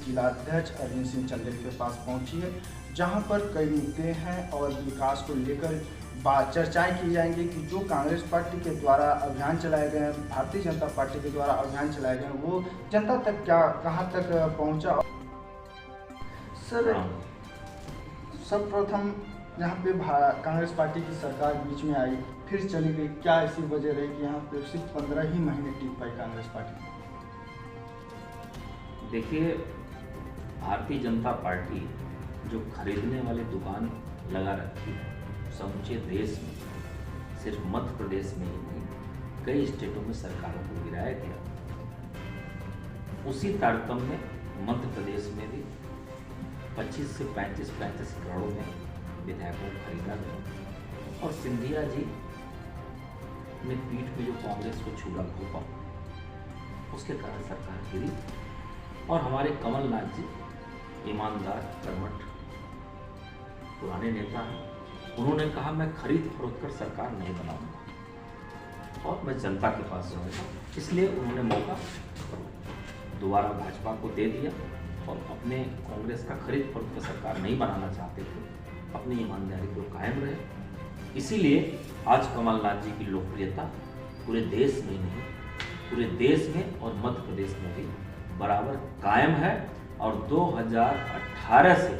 जिलाध्यक्ष अरविंद सिंह चंदेल के पास पहुंची है, जहां पर कई मुद्दे हैं और विकास को लेकर चर्चाएं की जाएंगी कि जो कांग्रेस पार्टी के द्वारा अभियान चलाए गए हैं, भारतीय जनता पार्टी के द्वारा अभियान चलाए गए हैं, वो जनता तक कहां तक पहुंचा। सर, सर्वप्रथम यहाँ पे कांग्रेस पार्टी की सरकार बीच में आई, फिर चली गई, क्या ऐसी वजह रही कि यहाँ पे सिर्फ 15 ही महीने टिक पाई कांग्रेस पार्टी? देखिए, भारतीय जनता पार्टी जो खरीदने वाली दुकान लगा रखी है समूचे देश में, सिर्फ मध्य प्रदेश में ही नहीं कई स्टेटों में सरकारों को गिराया गया, उसी तारतम्य में मध्य प्रदेश में भी 25 से 35 करोड़ में विधायकों को खरीदा गया और सिंधिया जी ने पीठ में जो कांग्रेस को छूला घोपा, उसके कारण सरकार गिरी। और हमारे कमलनाथ जी ईमानदार, कर्मठ, पुराने नेता हैं, उन्होंने कहा मैं खरीद फरोख्त कर सरकार नहीं बनाऊंगा और मैं जनता के पास जाऊंगा। इसलिए उन्होंने मौका दोबारा भाजपा को दे दिया और अपने कांग्रेस का खरीद फरोख्त कर सरकार नहीं बनाना चाहते थे, अपनी ईमानदारी को कायम रहे। इसीलिए आज कमलनाथ जी की लोकप्रियता पूरे देश में नहीं, पूरे देश में और मध्य प्रदेश में भी बराबर कायम है। और 2018 से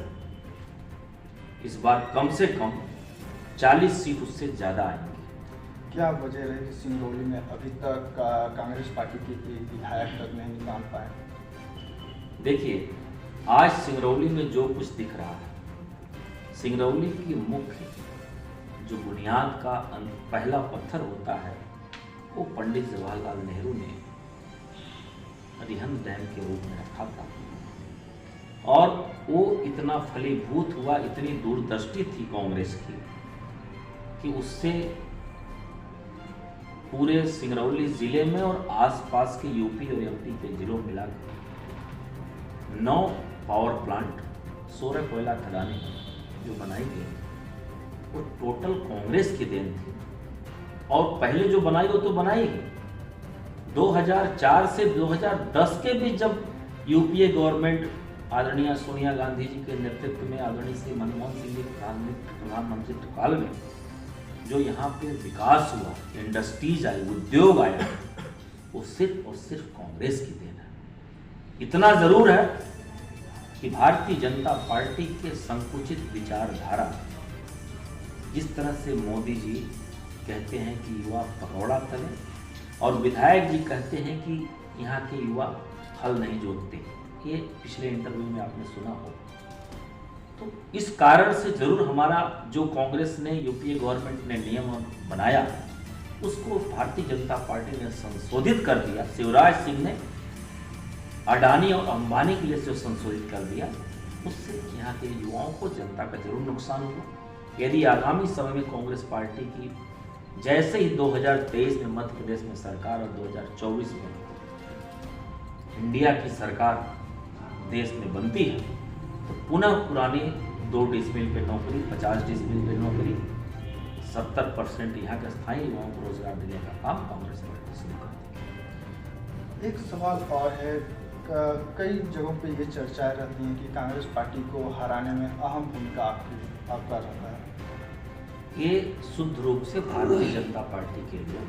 इस बार कम से कम 40 सीट उससे ज़्यादा आएंगी। क्या वजह रही कि सिंगरौली में अभी तक कांग्रेस पार्टी के एक विधायक तक नहीं निकाल पाए? देखिए, आज सिंगरौली में जो कुछ दिख रहा है, सिंगरौली की मुख्य जो बुनियाद का पहला पत्थर होता है वो पंडित जवाहरलाल नेहरू ने अरिहंत डैम के रूप में रखा था और वो इतना फलीभूत हुआ, इतनी दूरदृष्टि थी कांग्रेस की कि उससे पूरे सिंगरौली जिले में और आसपास के यूपी और एमपी के जिलों मिलाकर 9 पावर प्लांट, 16 कोयला खदानें जो बनाई गई वो टोटल कांग्रेस की देन थी। और पहले जो बनाई वो तो बनाई गई 2004 से 2010 के बीच, जब यूपीए गवर्नमेंट आदरणीय सोनिया गांधी जी के नेतृत्व में, आदरणीय श्री मनमोहन सिंह जी प्रधानमंत्री काल में जो यहाँ पे विकास हुआ, इंडस्ट्रीज आई, उद्योग आया, वो सिर्फ और सिर्फ कांग्रेस की देन है। इतना जरूर है कि भारतीय जनता पार्टी के संकुचित विचारधारा, जिस तरह से मोदी जी कहते हैं कि युवा पकौड़ा तले और विधायक जी कहते हैं कि यहाँ के युवा हल नहीं जोतते, ये पिछले इंटरव्यू में आपने सुना हो, तो इस कारण से जरूर हमारा जो कांग्रेस ने, यूपीए गवर्नमेंट ने नियम बनाया उसको भारतीय जनता पार्टी ने संशोधित कर दिया। शिवराज सिंह ने अडानी और अंबानी के लिए संशोधित कर दिया, उससे यहाँ के युवाओं को, जनता का जरूर नुकसान हुआ। यदि आगामी समय में कांग्रेस पार्टी की जैसे ही 2023 में मध्य प्रदेश में सरकार और 2024 में इंडिया की सरकार देश में बनती है, तो पुनः पुरानी 2 डिसमिल पे नौकरी, 50 डिसमिल पे नौकरी, 70% यहाँ के स्थायी युवाओं को रोजगार देने का काम कांग्रेस पार्टी शुरू कर देगी। एक सवाल और है, कई जगहों पे ये चर्चाएं रहती हैं कि कांग्रेस पार्टी को हराने में अहम भूमिका आपका रहता है। ये शुद्ध रूप से भारतीय जनता पार्टी के लोग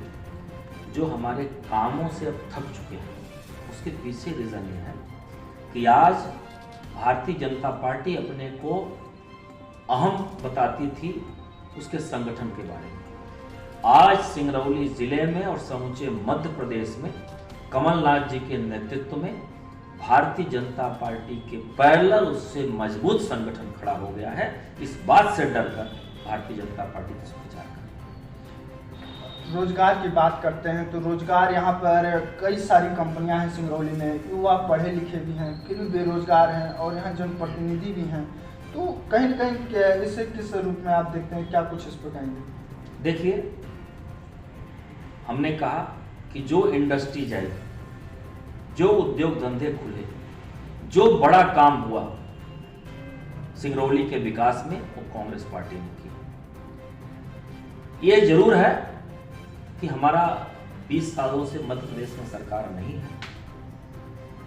जो हमारे कामों से अब थक चुके हैं, उसके पीछे रीज़न ये है कि आज भारतीय जनता पार्टी अपने को अहम बताती थी उसके संगठन के बारे में। आज सिंगरौली जिले में और समूचे मध्य प्रदेश में कमलनाथ जी के नेतृत्व में भारतीय जनता पार्टी के पैरेलल उससे मजबूत संगठन खड़ा हो गया है। इस बात से डरकर भारतीय जनता पार्टी दुष्प्रचार कर। रोजगार की बात करते हैं तो रोजगार यहाँ पर कई सारी कंपनियां हैं सिंगरौली में, युवा पढ़े लिखे भी हैं, फिर भी बेरोजगार हैं और यहाँ जनप्रतिनिधि भी हैं, तो कहीं न कहीं इसे किस रूप में आप देखते हैं, क्या कुछ इस पर कहेंगे? देखिए, हमने कहा कि जो इंडस्ट्रीज आई, जो उद्योग धंधे खुले, जो बड़ा काम हुआ सिंगरौली के विकास में, वो कांग्रेस पार्टी ने किया। ये जरूर है कि हमारा 20 सालों से मध्य प्रदेश में सरकार नहीं है,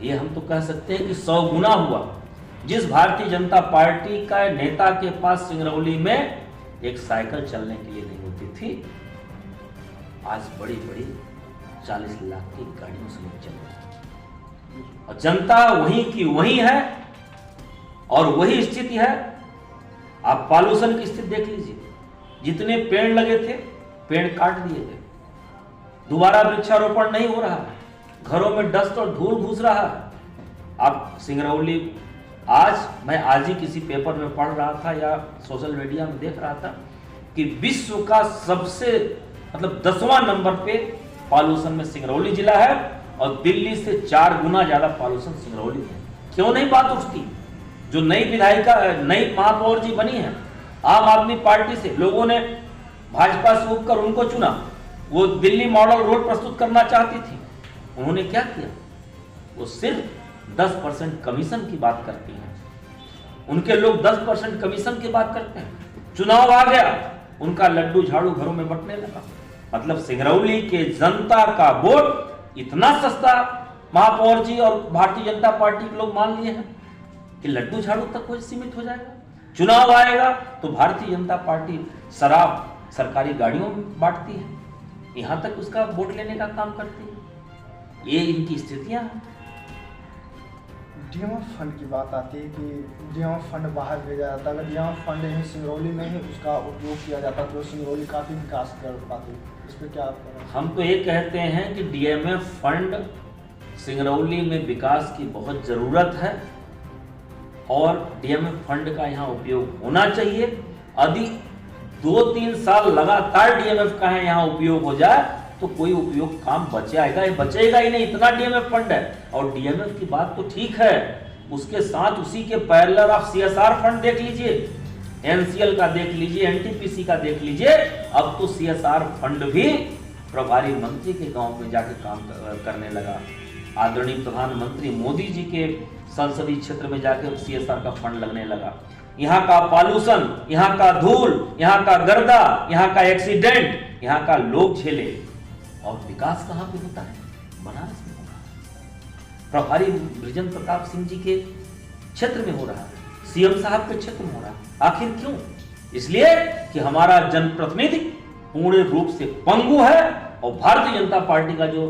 ये हम तो कह सकते हैं कि 100 गुना हुआ। जिस भारतीय जनता पार्टी का नेता के पास सिंगरौली में एक साइकिल चलने के लिए नहीं होती थी, आज बड़ी बड़ी 40 लाख की गाड़ियों से लोग चल रहे हैं और जनता वहीं की वहीं है और वही स्थिति है। आप पॉल्यूशन की स्थिति देख लीजिए, जितने पेड़ लगे थे पेड़ काट दिए गए, दोबारा वृक्षारोपण नहीं हो रहा है, घरों में डस्ट और धूल घुस रहा है। आप सिंगरौली, मैं आज ही किसी पेपर में पढ़ रहा था या सोशल मीडिया में देख रहा था कि विश्व का सबसे 10वां नंबर पे पॉल्यूशन में सिंगरौली जिला है और दिल्ली से 4 गुना ज्यादा पॉल्यूशन सिंगरौली है। क्यों नहीं बात उठती? जो नई विधायिका, नई महापौर जी बनी है आम आदमी पार्टी से, लोगों ने भाजपा से उठकर उनको चुना। वो दिल्ली मॉडल रोड प्रस्तुत करना चाहती थी, उन्होंने क्या किया? वो सिर्फ 10% कमीशन की बात करती हैं। उनके लोग 10% कमीशन की बात करते हैं। चुनाव आ गया, उनका लड्डू झाड़ू घरों में बंटने लगा। मतलब सिंगरौली के जनता का वोट इतना सस्ता महापौर जी और भारतीय जनता पार्टी के लोग मान लिए हैं कि लड्डू झाड़ू तक कोई सीमित हो जाएगा। चुनाव आएगा तो भारतीय जनता पार्टी शराब सरकारी गाड़ियों में बांटती है, यहां तक उसका वोट लेने का काम करती है। ये इनकी स्थितियां हैं। डीएमएफ फंड की बात आती है कि डीएमएफ फंड बाहर भेजा जाता है, अगर डीएमएफ फंड यहीं सिंगरौली में ही उसका उपयोग किया जाता तो सिंगरौली काफ़ी विकास कर पाती। इस पर क्या आप करें? हम तो ये कहते हैं कि डीएमएफ फंड सिंगरौली में विकास की बहुत ज़रूरत है और डीएमएफ फंड का यहाँ उपयोग होना चाहिए। यदि 2-3 साल लगातार डीएमएफ का है यहाँ उपयोग हो जाए तो कोई उपयोग काम बचेगा ही नहीं, इतना डीएमएफ फंड है। और डीएमएफ की बात तो ठीक है, उसके साथ उसी के पैरेलल आप सीएसआर फंड देख लीजिए, एनसीएल का देख लीजिए, एनटीपीसी का देख लीजिए। अब तो सीएसआर फंड भी प्रभारी मंत्री के गांव में जाके काम करने लगा। आदरणीय प्रधानमंत्री मोदी जी के संसदीय क्षेत्र में जाके सीएसआर का फंड लगने लगा। यहाँ का पॉल्यूशन, यहाँ का धूल, यहाँ का गर्दा, यहाँ का एक्सीडेंट, यहाँ का लोग झेले और विकास कहाँ पे होता है? बनारस में हो रहा है, प्रभारी बृजेंद्र प्रताप सिंह जी के क्षेत्र में हो रहा है, सीएम साहब के क्षेत्र में हो रहा है। आखिर क्यों? इसलिए कि हमारा जनप्रतिनिधि पूर्ण रूप से पंगु है और भारतीय जनता पार्टी का जो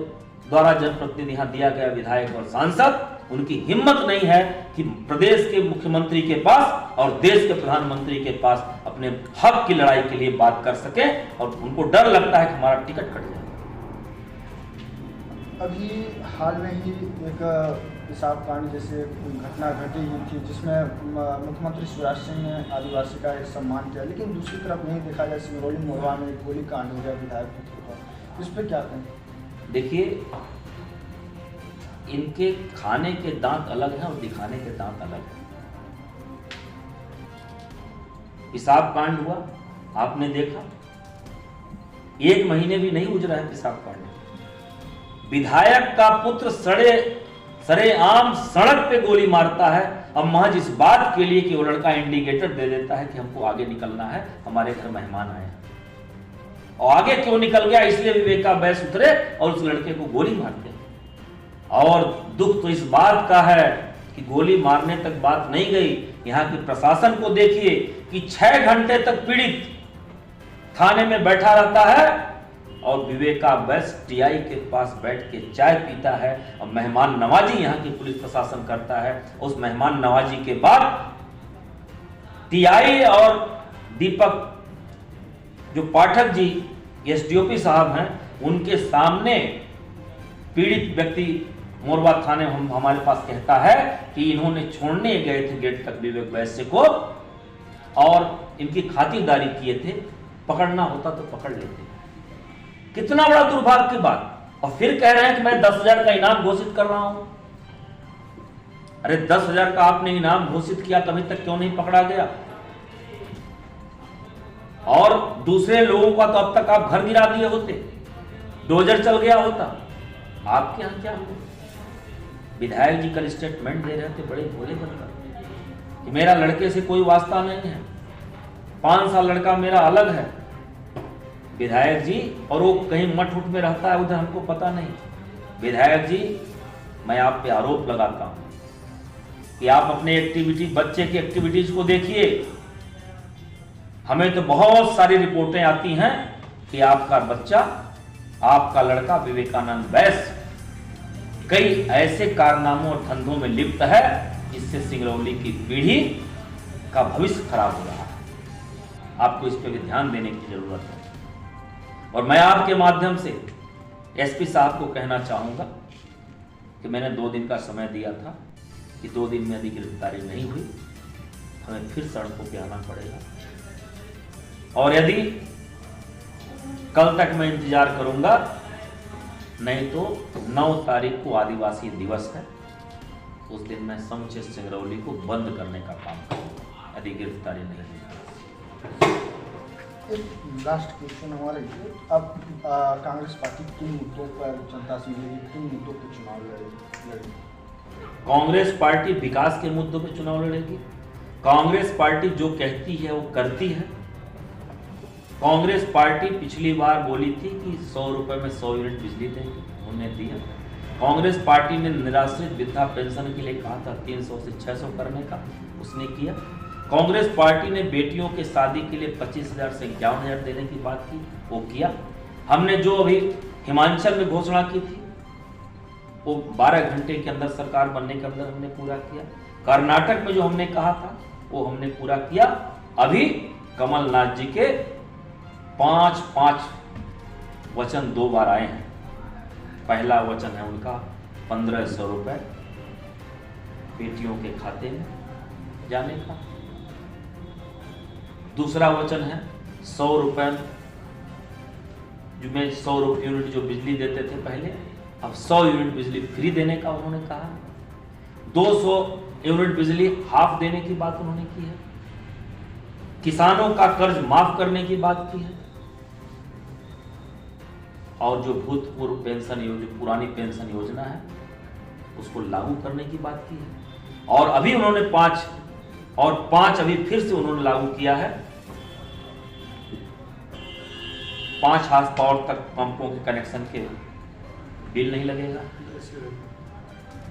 द्वारा जनप्रतिनिधि यहाँ दिया गया विधायक और सांसद, उनकी हिम्मत नहीं है कि प्रदेश के मुख्यमंत्री के पास और देश के प्रधानमंत्री के पास अपने हक की लड़ाई के लिए बात कर सके और उनको डर लगता है कि हमारा टिकट कट जाए। अभी हाल में ही एक पेशाब कांड जैसे घटना घटी हुई थी जिसमें मुख्यमंत्री शिवराज सिंह ने आदिवासी का एक सम्मान किया, लेकिन दूसरी तरफ नहीं देखा जाए सिंगरौली मोरवा में एक गोली कांड हो गया विधायक पुत्र। इस पर क्या कहें? देखिए, इनके खाने के दांत अलग हैं और दिखाने के दांत अलग हैं। पेशाब कांड हुआ, आपने देखा, 1 महीने भी नहीं गुजरा है पेशाब कांड। विधायक का पुत्र सरेआम सड़क पे गोली मारता है अब महज इस बात के लिए कि वो लड़का इंडिकेटर दे देता है कि हमको आगे निकलना है, हमारे घर मेहमान आए हैं। और आगे क्यों निकल गया? इसलिए विवेका बैस उतरे और उस लड़के को गोली मारते। और दुख तो इस बात का है कि गोली मारने तक बात नहीं गई। यहाँ के प्रशासन को देखिए कि 6 घंटे तक पीड़ित थाने में बैठा रहता है और विवेका बैस टीआई के पास बैठ के चाय पीता है और मेहमान नवाजी यहाँ की पुलिस प्रशासन करता है। उस मेहमान नवाजी के बाद टीआई और दीपक जो पाठक जी एसडीओपी साहब हैं, उनके सामने पीड़ित व्यक्ति मोरवा थाने हमारे पास कहता है कि इन्होंने छोड़ने गए थे गेट तक विवेक वैश्य को और इनकी खातिरदारी किए थे, पकड़ना होता तो पकड़ लेते। कितना बड़ा दुर्भाग्य की बात। और फिर कह रहे हैं कि मैं 10,000 का इनाम घोषित कर रहा हूं। अरे 10,000 का आपने इनाम घोषित किया, कभी तक क्यों नहीं पकड़ा गया? और दूसरे लोगों का तो अब तक आप घर गिरा दिए होते, डोजर चल गया होता। आपके यहां क्या हुआ? विधायक जी कल स्टेटमेंट दे रहे थे बड़े भोले बनकर कि मेरा लड़के से कोई वास्ता नहीं है, 5 साल लड़का मेरा अलग है। विधायक जी, और वो कहीं मठ उठ में रहता है, उधर हमको पता नहीं। विधायक जी मैं आप पे आरोप लगाता हूं कि आप अपने बच्चे की एक्टिविटीज को देखिए। हमें तो बहुत सारी रिपोर्टें आती हैं कि आपका बच्चा, आपका लड़का विवेकानंद बैस कई ऐसे कारनामों और धंधों में लिप्त है जिससे सिंगरौली की पीढ़ी का भविष्य खराब हो रहा है। आपको इस पर भी ध्यान देने की जरूरत है। और मैं आपके माध्यम से एसपी साहब को कहना चाहूंगा कि मैंने 2 दिन का समय दिया था कि 2 दिन में यदि गिरफ्तारी नहीं हुई, हमें फिर सड़कों पे आना पड़ेगा। और यदि कल तक मैं इंतजार करूंगा, नहीं तो 9 तारीख को आदिवासी दिवस है, उस दिन मैं समूचे सिंगरौली को बंद करने का काम करूंगा यदि गिरफ्तारी नहीं हुई। एक लास्ट क्वेश्चन हमारा ये, अब कांग्रेस पार्टी किन मुद्दों पर जनता से मिलेगी, किन मुद्दों पर चुनाव लड़ेगी? कांग्रेस पार्टी विकास के मुद्दों पर चुनाव लड़ेगी। कांग्रेस पार्टी जो कहती है वो करती है। कांग्रेस पार्टी पिछली बार बोली थी कि 100 रुपए में 100 यूनिट बिजली देंगे, उन्होंने दिया। कांग्रेस पार्टी ने निराश्रित वृद्धा पेंशन के लिए कहा था 300 से 600 करने का, उसने किया। कांग्रेस पार्टी ने बेटियों के शादी के लिए 25,000 से 51,000 देने की बात की, वो किया। हमने जो अभी हिमाचल में घोषणा की थी वो 12 घंटे के अंदर सरकार बनने के अंदर हमने पूरा किया। कर्नाटक में जो हमने कहा था वो हमने पूरा किया। अभी कमलनाथ जी के 5 वचन 2 बार आए हैं। पहला वचन है उनका 1500 रुपए बेटियों के खाते में जाने का। दूसरा वचन है 100 रुपए जो में 100 यूनिट जो बिजली देते थे पहले, अब 100 यूनिट बिजली फ्री देने का उन्होंने कहा। 200 यूनिट बिजली हाफ देने की बात उन्होंने की है। किसानों का कर्ज माफ करने की बात की है। और जो भूतपूर्व पेंशन योजना, पुरानी पेंशन योजना है, उसको लागू करने की बात की है। और अभी उन्होंने 5 अभी फिर से उन्होंने लागू किया है। 5 हाथ पावर तक पंपों के कनेक्शन के बिल नहीं लगेगा।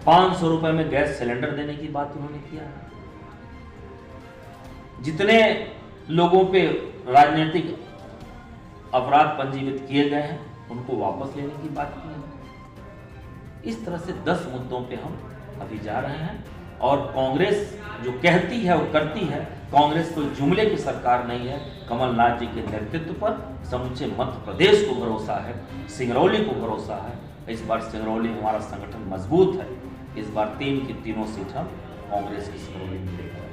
500 रुपए में गैस सिलेंडर देने की बात उन्होंने किया है। जितने लोगों पे राजनीतिक अपराध पंजीकृत किए गए हैं उनको वापस लेने की बात की है। इस तरह से 10 मुद्दों पे हम अभी जा रहे हैं। और कांग्रेस जो कहती है वो करती है। कांग्रेस कोई जुमले की सरकार नहीं है। कमलनाथ जी के नेतृत्व पर समूचे मध्य प्रदेश को भरोसा है, सिंगरौली को भरोसा है। इस बार सिंगरौली में हमारा संगठन मजबूत है। इस बार 3 की तीनों सीट हम कांग्रेस की सिंगरौली में लेकर।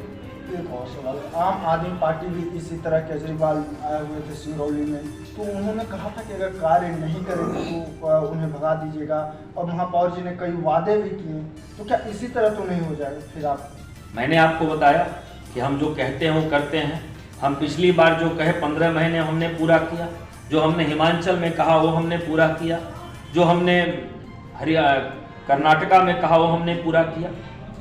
एक और सवाल, आम आदमी पार्टी भी इसी तरह केजरीवाल आए हुए थे सिंगरौली में, तो उन्होंने कहा था कि अगर कार्य नहीं करेंगे तो उन्हें भगा दीजिएगा। और महापौर जी ने कई वादे भी किए, तो क्या इसी तरह तो नहीं हो जाएगा फिर आप? मैंने आपको बताया कि हम जो कहते हैं वो करते हैं। हम पिछली बार जो कहे 15 महीने हमने पूरा किया। जो हमने हिमाचल में कहा वो हमने पूरा किया। जो हमने कर्नाटका में कहा वो हमने पूरा किया।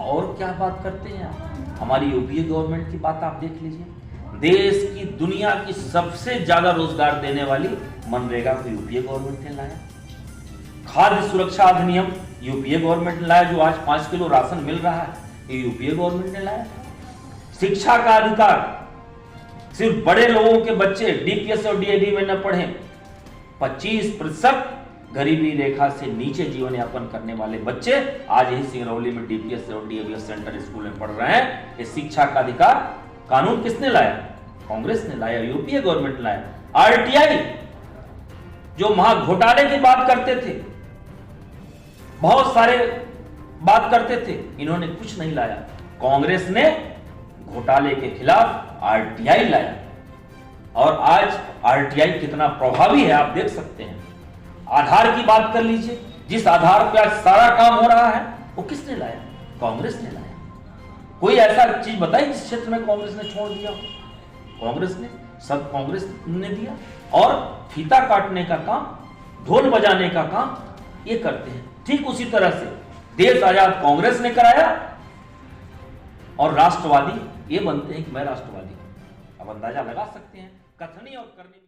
और क्या बात करते हैं आप? हमारी यूपीए गवर्नमेंट की बात आप देख लीजिए। देश की, दुनिया की सबसे ज्यादा रोजगार देने वाली मनरेगा को यूपीए गवर्नमेंट ने लाया। खाद्य सुरक्षा अधिनियम यूपीए गवर्नमेंट ने लाया। जो आज 5 किलो राशन मिल रहा है, ये यूपीए गवर्नमेंट ने लाया। शिक्षा का अधिकार, सिर्फ बड़े लोगों के बच्चे डीपीएस और डीएवी में न पढ़े, 25% गरीबी रेखा से नीचे जीवन यापन करने वाले बच्चे आज यही सिंगरौली में डीपीएस और डीएवी सेंटर स्कूल में पढ़ रहे हैं। ये शिक्षा का अधिकार कानून किसने लाया? कांग्रेस ने लाया, यूपीए गवर्नमेंट ने लाया। आरटीआई जो महा घोटाले की बात करते थे, बहुत सारे बात करते थे, इन्होंने कुछ नहीं लाया। कांग्रेस ने घोटाले के खिलाफ आरटीआई लाया। और आज आरटीआई कितना प्रभावी है आप देख सकते हैं। आधार की बात कर लीजिए, जिस आधार पे आज सारा काम हो रहा है वो किसने लाया? कांग्रेस ने लाया। कोई ऐसा चीज बताई जिस क्षेत्र में कांग्रेस ने छोड़ दिया? कांग्रेस ने, सब कांग्रेस ने दिया। और फीता काटने का काम, ढोल बजाने का काम ये करते हैं। ठीक उसी तरह से देश आजाद कांग्रेस ने कराया और राष्ट्रवादी ये बनते हैं कि मैं राष्ट्रवादी। अब अंदाजा लगा सकते हैं कथनी और करने